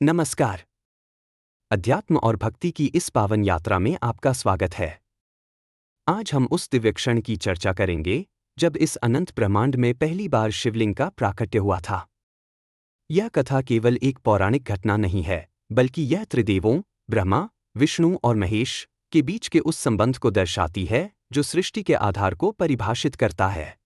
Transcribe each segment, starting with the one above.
नमस्कार। अध्यात्म और भक्ति की इस पावन यात्रा में आपका स्वागत है। आज हम उस दिव्य क्षण की चर्चा करेंगे जब इस अनंत ब्रह्मांड में पहली बार शिवलिंग का प्राकट्य हुआ था। यह कथा केवल एक पौराणिक घटना नहीं है, बल्कि यह त्रिदेवों ब्रह्मा, विष्णु और महेश के बीच के उस संबंध को दर्शाती है जो सृष्टि के आधार को परिभाषित करता है।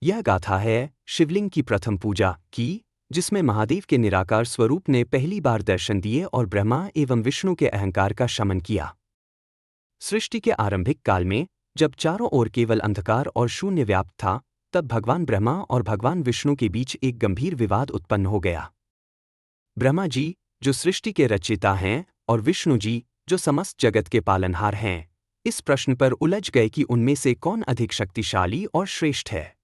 यह गाथा है शिवलिंग की प्रथम पूजा की, जिसमें महादेव के निराकार स्वरूप ने पहली बार दर्शन दिए और ब्रह्मा एवं विष्णु के अहंकार का शमन किया। सृष्टि के आरंभिक काल में, जब चारों ओर केवल अंधकार और शून्य व्याप्त था, तब भगवान ब्रह्मा और भगवान विष्णु के बीच एक गंभीर विवाद उत्पन्न हो गया। ब्रह्मा जी, जो सृष्टि के रचयिता हैं, और विष्णु जी, जो समस्त जगत के पालनहार हैं, इस प्रश्न पर उलझ गए कि उनमें से कौन अधिक शक्तिशाली और श्रेष्ठ है।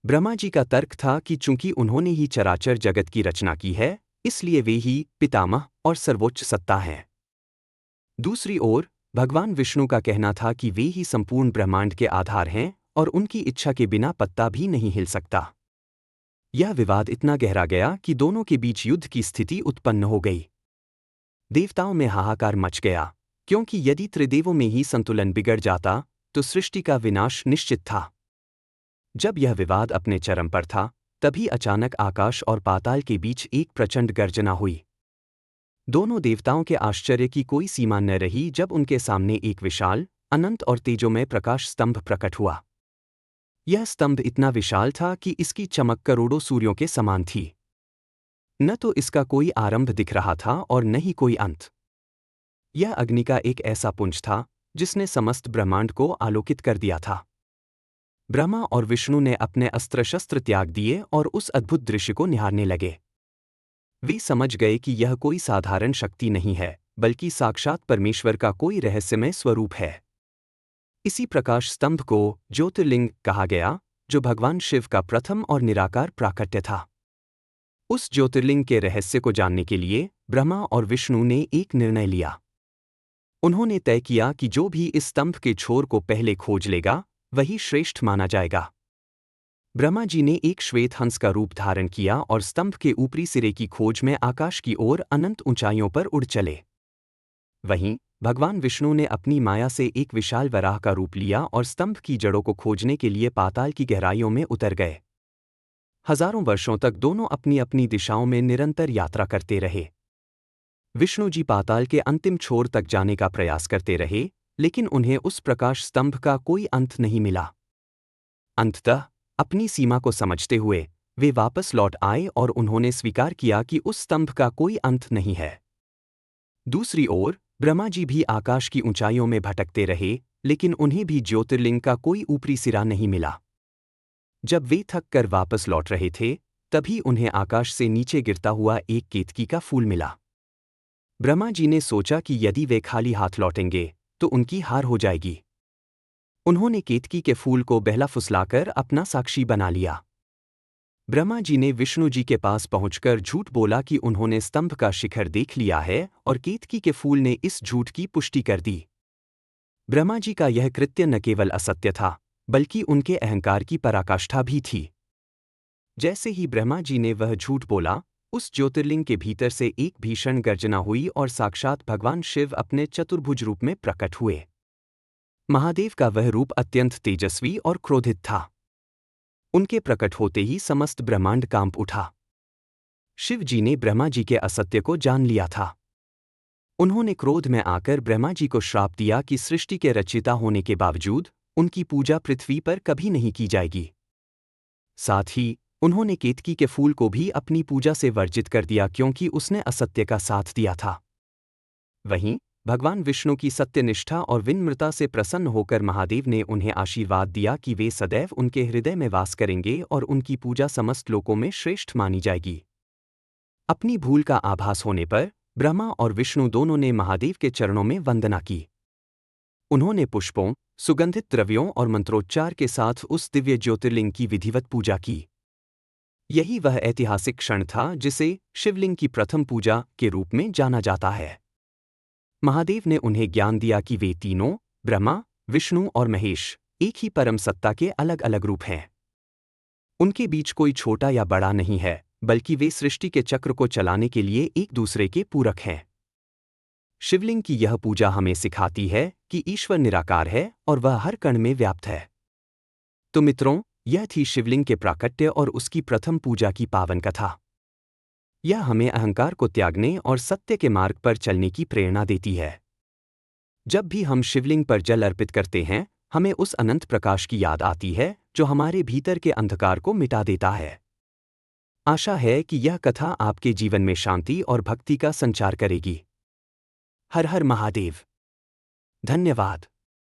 ब्रह्मा जी का तर्क था कि चूंकि उन्होंने ही चराचर जगत की रचना की है, इसलिए वे ही पितामह और सर्वोच्च सत्ता हैं। दूसरी ओर भगवान विष्णु का कहना था कि वे ही संपूर्ण ब्रह्मांड के आधार हैं और उनकी इच्छा के बिना पत्ता भी नहीं हिल सकता। यह विवाद इतना गहरा गया कि दोनों के बीच युद्ध की स्थिति उत्पन्न हो गई। देवताओं में हाहाकार मच गया, क्योंकि यदि त्रिदेवों में ही संतुलन बिगड़ जाता तो सृष्टि का विनाश निश्चित था। जब यह विवाद अपने चरम पर था, तभी अचानक आकाश और पाताल के बीच एक प्रचंड गर्जना हुई। दोनों देवताओं के आश्चर्य की कोई सीमा न रही जब उनके सामने एक विशाल, अनंत और तेजोमय प्रकाश स्तंभ प्रकट हुआ। यह स्तंभ इतना विशाल था कि इसकी चमक करोड़ों सूर्यों के समान थी। न तो इसका कोई आरंभ दिख रहा था और न ही कोई अंत। यह अग्नि का एक ऐसा पुंज था जिसने समस्त ब्रह्मांड को आलोकित कर दिया था। ब्रह्मा और विष्णु ने अपने अस्त्र शस्त्र त्याग दिए और उस अद्भुत दृश्य को निहारने लगे। वे समझ गए कि यह कोई साधारण शक्ति नहीं है, बल्कि साक्षात परमेश्वर का कोई रहस्यमय स्वरूप है। इसी प्रकाश स्तंभ को ज्योतिर्लिंग कहा गया, जो भगवान शिव का प्रथम और निराकार प्राकट्य था। उस ज्योतिर्लिंग के रहस्य को जानने के लिए ब्रह्मा और विष्णु ने एक निर्णय लिया। उन्होंने तय किया कि जो भी इस स्तंभ के छोर को पहले खोज लेगा, वही श्रेष्ठ माना जाएगा। ब्रह्मा जी ने एक श्वेत हंस का रूप धारण किया और स्तंभ के ऊपरी सिरे की खोज में आकाश की ओर अनंत ऊंचाइयों पर उड़ चले। वहीं भगवान विष्णु ने अपनी माया से एक विशाल वराह का रूप लिया और स्तंभ की जड़ों को खोजने के लिए पाताल की गहराइयों में उतर गए। हजारों वर्षों तक दोनों अपनी अपनी दिशाओं में निरंतर यात्रा करते रहे। विष्णु जी पाताल के अंतिम छोर तक जाने का प्रयास करते रहे, लेकिन उन्हें उस प्रकाश स्तंभ का कोई अंत नहीं मिला। अंततः अपनी सीमा को समझते हुए वे वापस लौट आए और उन्होंने स्वीकार किया कि उस स्तंभ का कोई अंत नहीं है। दूसरी ओर ब्रह्मा जी भी आकाश की ऊंचाइयों में भटकते रहे, लेकिन उन्हें भी ज्योतिर्लिंग का कोई ऊपरी सिरा नहीं मिला। जब वे थक कर वापस लौट रहे थे, तभी उन्हें आकाश से नीचे गिरता हुआ एक केतकी का फूल मिला। ब्रह्मा जी ने सोचा कि यदि वे खाली हाथ लौटेंगे तो उनकी हार हो जाएगी। उन्होंने केतकी के फूल को बहला फुसलाकर अपना साक्षी बना लिया। ब्रह्मा जी ने विष्णु जी के पास पहुंचकर झूठ बोला कि उन्होंने स्तंभ का शिखर देख लिया है, और केतकी के फूल ने इस झूठ की पुष्टि कर दी। ब्रह्मा जी का यह कृत्य न केवल असत्य था, बल्कि उनके अहंकार की पराकाष्ठा भी थी। जैसे ही ब्रह्मा जी ने वह झूठ बोला, उस ज्योतिर्लिंग के भीतर से एक भीषण गर्जना हुई और साक्षात भगवान शिव अपने चतुर्भुज रूप में प्रकट हुए। महादेव का वह रूप अत्यंत तेजस्वी और क्रोधित था। उनके प्रकट होते ही समस्त ब्रह्मांड कांप उठा। शिव जी ने ब्रह्मा जी के असत्य को जान लिया था। उन्होंने क्रोध में आकर ब्रह्मा जी को श्राप दिया कि सृष्टि के रचयिता होने के बावजूद उनकी पूजा पृथ्वी पर कभी नहीं की जाएगी। साथ ही उन्होंने केतकी के फूल को भी अपनी पूजा से वर्जित कर दिया, क्योंकि उसने असत्य का साथ दिया था। वहीं भगवान विष्णु की सत्यनिष्ठा और विनम्रता से प्रसन्न होकर महादेव ने उन्हें आशीर्वाद दिया कि वे सदैव उनके हृदय में वास करेंगे और उनकी पूजा समस्त लोकों में श्रेष्ठ मानी जाएगी। अपनी भूल का आभास होने पर ब्रह्मा और विष्णु दोनों ने महादेव के चरणों में वंदना की। उन्होंने पुष्पों, सुगंधित द्रव्यों और मंत्रोच्चार के साथ उस दिव्य ज्योतिर्लिंग की विधिवत पूजा की। यही वह ऐतिहासिक क्षण था जिसे शिवलिंग की प्रथम पूजा के रूप में जाना जाता है। महादेव ने उन्हें ज्ञान दिया कि वे तीनों, ब्रह्मा, विष्णु और महेश, एक ही परम सत्ता के अलग अलग रूप हैं। उनके बीच कोई छोटा या बड़ा नहीं है, बल्कि वे सृष्टि के चक्र को चलाने के लिए एक दूसरे के पूरक हैं। शिवलिंग की यह पूजा हमें सिखाती है कि ईश्वर निराकार है और वह हर कण में व्याप्त है। तो मित्रों, यह थी शिवलिंग के प्राकट्य और उसकी प्रथम पूजा की पावन कथा। यह हमें अहंकार को त्यागने और सत्य के मार्ग पर चलने की प्रेरणा देती है। जब भी हम शिवलिंग पर जल अर्पित करते हैं, हमें उस अनंत प्रकाश की याद आती है जो हमारे भीतर के अंधकार को मिटा देता है। आशा है कि यह कथा आपके जीवन में शांति और भक्ति का संचार करेगी। हर हर महादेव। धन्यवाद।